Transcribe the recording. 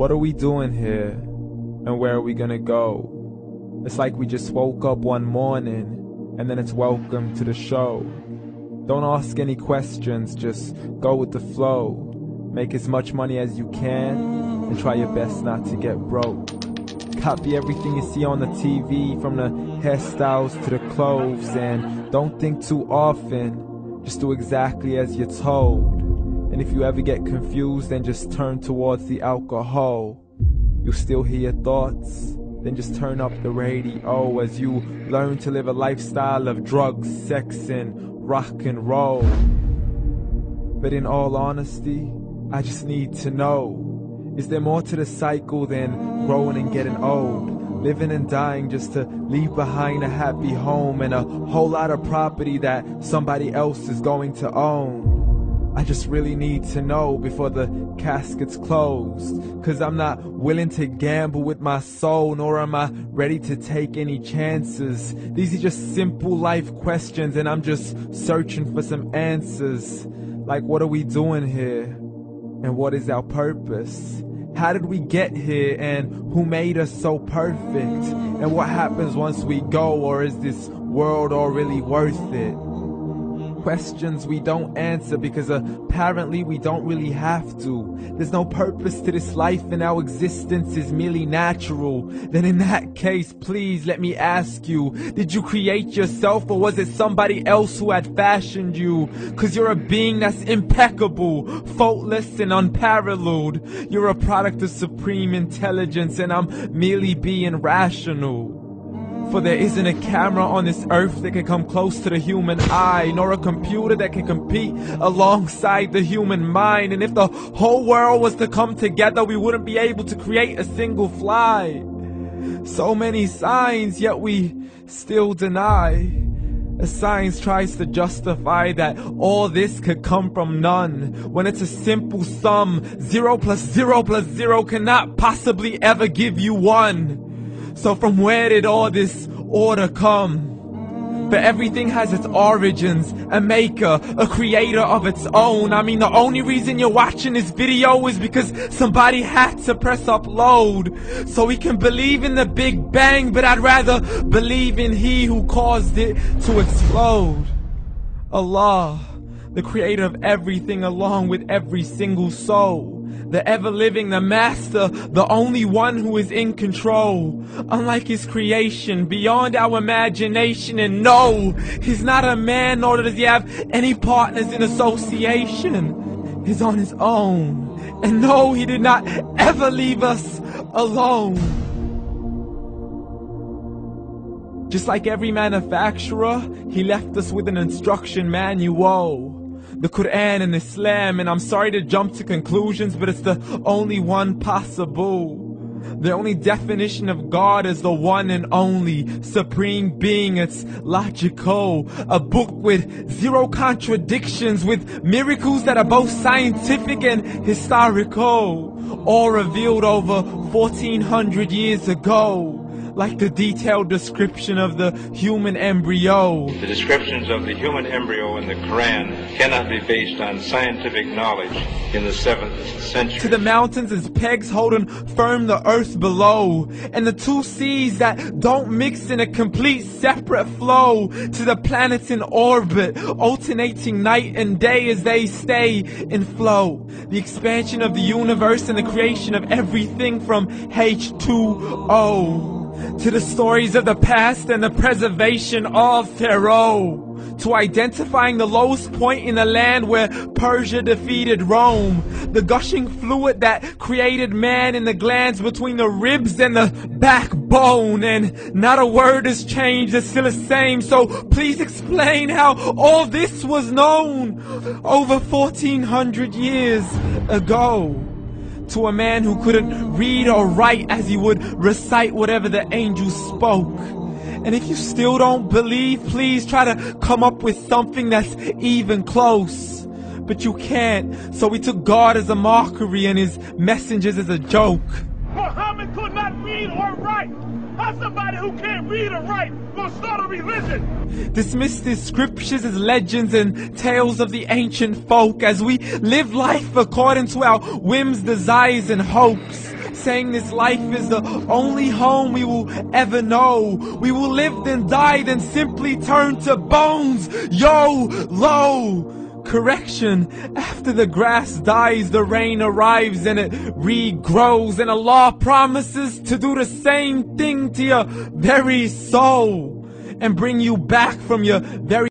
What are we doing here? And where are we gonna go? It's like we just woke up one morning and then it's welcome to the show. Don't ask any questions, just go with the flow. Make as much money as you can and try your best not to get broke. Copy everything you see on the TV, from the hairstyles to the clothes, and don't think too often, just do exactly as you're told. And if you ever get confused, then just turn towards the alcohol. You'll still hear your thoughts, then just turn up the radio as you learn to live a lifestyle of drugs, sex, and rock and roll. But in all honesty, I just need to know, is there more to the cycle than growing and getting old? Living and dying just to leave behind a happy home and a whole lot of property that somebody else is going to own. I just really need to know before the casket's closed, 'cause I'm not willing to gamble with my soul, nor am I ready to take any chances. These are just simple life questions and I'm just searching for some answers. Like, what are we doing here? And what is our purpose? How did we get here, and who made us so perfect? And what happens once we go, or is this world all really worth it? Questions we don't answer because apparently we don't really have to. There's no purpose to this life and our existence is merely natural. Then in that case, please let me ask you, did you create yourself, or was it somebody else who had fashioned you? 'Cause you're a being that's impeccable, faultless and unparalleled. You're a product of supreme intelligence and I'm merely being rational. For there isn't a camera on this earth that can come close to the human eye, nor a computer that can compete alongside the human mind. And if the whole world was to come together, we wouldn't be able to create a single fly. So many signs, yet we still deny. As science tries to justify that all this could come from none, when it's a simple sum. 0 plus 0 plus 0 cannot possibly ever give you 1. So from where did all this order come? But everything has its origins, a maker, a creator of its own. I mean, the only reason you're watching this video is because somebody had to press upload. So we can believe in the Big Bang, but I'd rather believe in He who caused it to explode. Allah, the creator of everything along with every single soul. The ever-living, the master, the only one who is in control. Unlike his creation, beyond our imagination. And no, he's not a man, nor does he have any partners in association. He's on his own. And no, he did not ever leave us alone. Just like every manufacturer, he left us with an instruction manual. The Quran and Islam, and I'm sorry to jump to conclusions, but it's the only one possible. The only definition of God is the one and only supreme being. It's logical, a book with 0 contradictions, with miracles that are both scientific and historical, all revealed over 1400 years ago. Like the detailed description of the human embryo. The descriptions of the human embryo in the Quran cannot be based on scientific knowledge in the 7th century. To the mountains as pegs holding firm the earth below, and the 2 seas that don't mix in a complete separate flow. To the planets in orbit, alternating night and day as they stay in flow. The expansion of the universe and the creation of everything from H2O. To the stories of the past and the preservation of Pharaoh. To identifying the lowest point in the land where Persia defeated Rome. The gushing fluid that created man in the glands between the ribs and the backbone. And not a word has changed, it's still the same. So please explain how all this was known over 1400 years ago. To a man who couldn't read or write as he would recite whatever the angels spoke. And if you still don't believe, please try to come up with something that's even close. But you can't, so we took God as a mockery and his messengers as a joke. Muhammad could not read or write. How's somebody who can't read or write gonna start a religion? Dismissed his scriptures as legends and tales of the ancient folk as we live life according to our whims, desires, and hopes. saying this life is the only home we will ever know. We will live then die then simply turn to bones. YOLO! Correction, after the grass dies, the rain arrives and it regrows, and Allah promises to do the same thing to your very soul and bring you back from your very